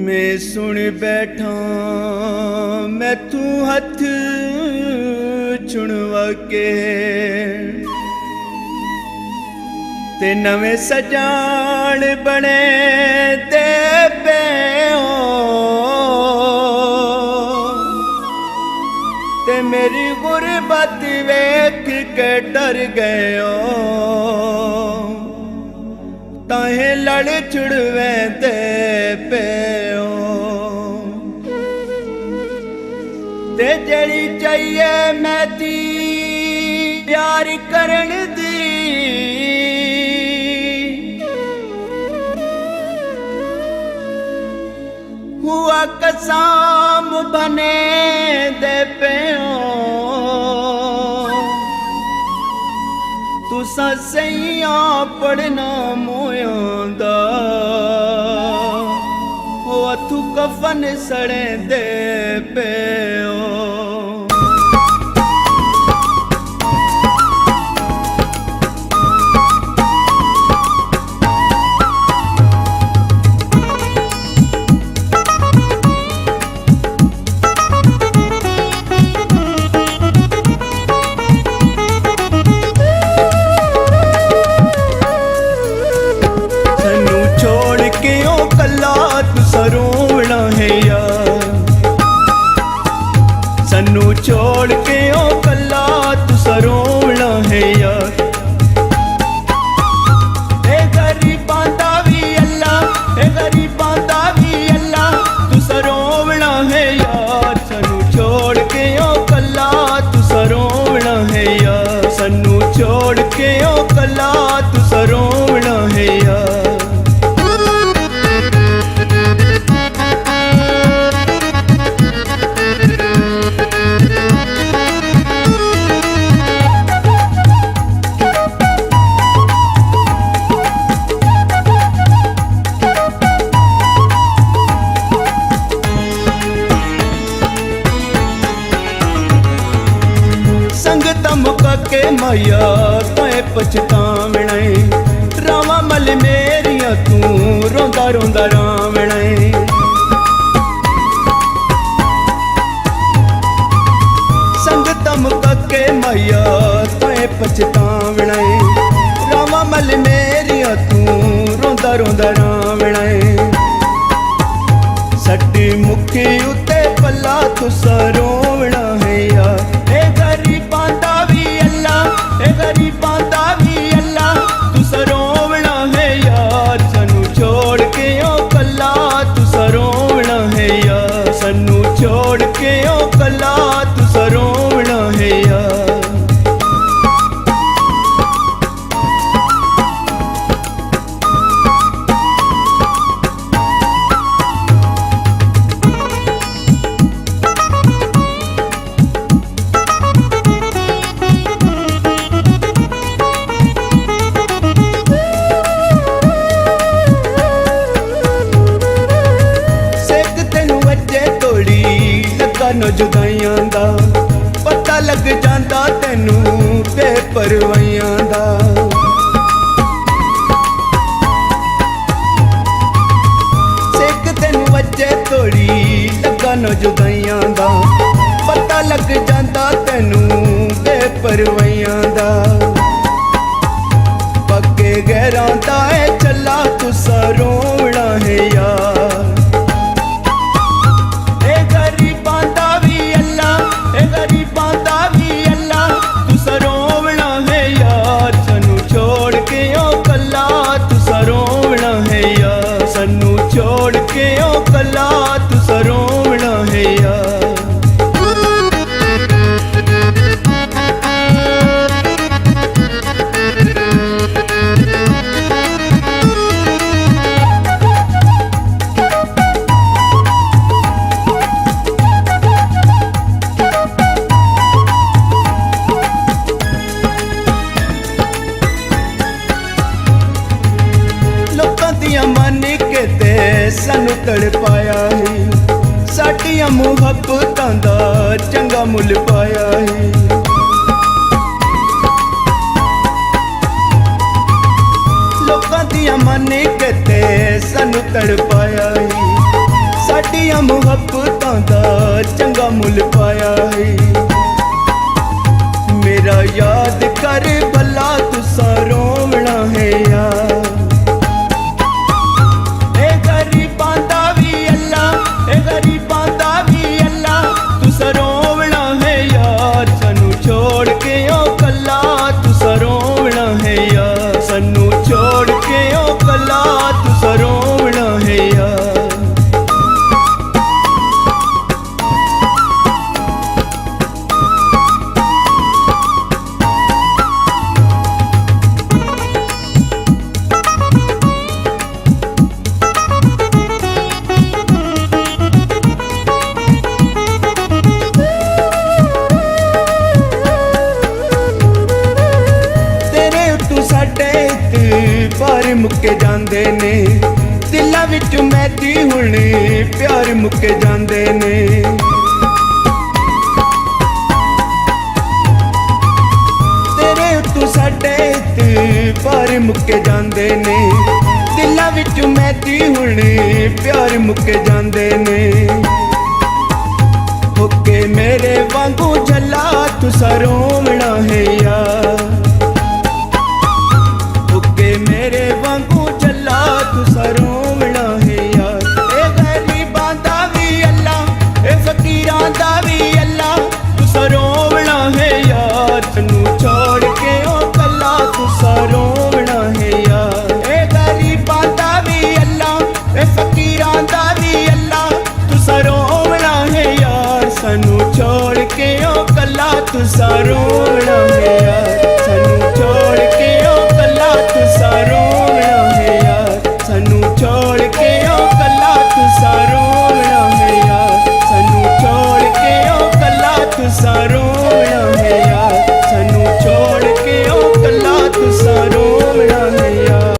मैं सुन बैठा मैं तू हथ चुनवा के ते नवे सजान बने दे पे ते मेरी गुरबत वेख के डर गए ताहे लड़ छुड़वे दे पे ते जड़ी चाहिए मैं ती प्यार करन दी हुआ कसम बने दे पे तुसा सैया पढ़ना मोयांदा तू कफन सड़े दे पे रोवना है यार सन्नू छोड़ के ओ कल्ला तुसा रोवना है यार ए गरीबां दा भी अल्लाह ए गरीबां दा भी अल्लाह तुसा रोवना है यार सन्नू छोड़ के ओ कल्ला तुसा रोवना है यार सन्नू छोड़ के ओ कल्ला तुसा रोवना है यार मुका के माया तय पछतावना रावा मल मेरिया तू रोंदा रोंदा रावना संगत मुका के माया तय पछतावना रावा मल मेरिया तू रोंदा रोंदा रावना सट्टी मुखी उते पला तुसा रोवना है यार गरीबां दा भी अल्लाह तुसा रोवना है यार सन्नू छोड़ के ओ कल्ला तुसा रोवना है यार सन्नू छोड़ के ओ कल्ला तुसा रोवना है यार नो जुदाइयां दा पता लग जांदा तैनू बेपरवाइयां दा सिक तैनू वजे तोड़ी लगा नो जुदाइयां दा पता लग जांदा तैनू बेपरवाइयां दा पक्के गैरां दा ए चला तुसा रोवना है यार छोड़ के ओ कल्ला तुसा रोवना है यार मन के ते सानू तड़ पाया है साडियां मुहब्बतां दा चंगा मुल पाया है ਨੇ ਕਿਤੇ ਸਾਨੂੰ ਤੜਪਾਇਆ ਈ, ਸਾਡੀਆਂ ਮੁਹੱਬਤਾਂ ਦਾ ਚੰਗਾ ਮੁੱਲ ਪਾਇਆ ਈ। ਮੇਰਾ ਯਾਦ ਕਰ ਭਲਾ ਤੁਸਾਂ ਰੋਵਣਾ ਹੈ ਯਾਰ, ਇਹ ਗਰੀਬਾਂ ਦਾ ਵੀ ਅੱਲਾ, ਇਹ ਗਰੀਬਾਂ ਦਾ ਵੀ ਅੱਲਾ, ਤੁਸਾਂ ਰੋਵਣਾ ਹੈ ਯਾਰ, ਸਾਨੂੰ ਛੋੜ ਕੇ ਉਹ ਕੱਲਾ, ਤੁਸਾਂ ਰੋਵਣਾ ਹੈ ਯਾਰ, ਸਾਨੂੰ ਛੋੜ ਕੇ ਉਹ ਕੱਲਾ, ਤੁਸਾਂ ਰੋਵਣਾ ਹੈ ਯਾਰ। ਪਰ ਮੁੱਕੇ ਜਾਂਦੇ ਨੇ, ਦਿਲਾਂ ਵਿੱਚ ਮੈਦੀ ਹੁਣ ਪਿਆਰ ਮੁੱਕੇ ਜਾਂਦੇ ਨੇ। ਤੇਰੇ ਉੱਤੋਂ ਸਾਡੇ ਪਰ ਮੁੱਕੇ ਜਾਂਦੇ ਨੇ, ਦਿਲਾਂ ਵਿੱਚ ਮੈਦੀ ਹੁਣ ਪਿਆਰ ਮੁੱਕੇ ਜਾਂਦੇ ਨੇ। ਹੋਕੇ ਮੇਰੇ ਵਾਂਗੂ ਜੱਲਾ ਤੁਸਾਂ ਰੋਵਣਾ ਹੈ ਯਾਰ, ਮੇਰੇ ਵਾਂਗੂ ਜੱਲਾ ਤੁਸਾਂ ਰੋਵਣਾ ਹੈ ਯਾਰ। ਇਹ ਗਰੀਬਾਂ ਦਾ ਵੀ ਅੱਲਾ, ਇਹ ਫਕੀਰਾਂ ਦਾ ਵੀ ਅੱਲਾ, ਤੁਸਾਂ ਰੋਵਣਾ ਹੈ ਯਾਰ, ਸਾਨੂੰ ਛੋੜ ਕੇ ਉਹ ਕੱਲਾ, ਤੁਸਾਂ ਰੋਵਣਾ ਹੈ ਯਾਰ। ਇਹ ਗਰੀਬਾਂ ਦਾ ਵੀ ਅੱਲਾ, ਇਹ ਫਕੀਰਾਂ ਦਾ ਵੀ ਅੱਲਾ, ਤੁਸਾਂ ਰੋਵਣਾ ਹੈ ਯਾਰ, ਸਾਨੂੰ ਛੋੜ ਕੇ ਉਹ ਕੱਲਾ, ਤੁਸਾਂ ਰੋਵਣਾ ਹੈ।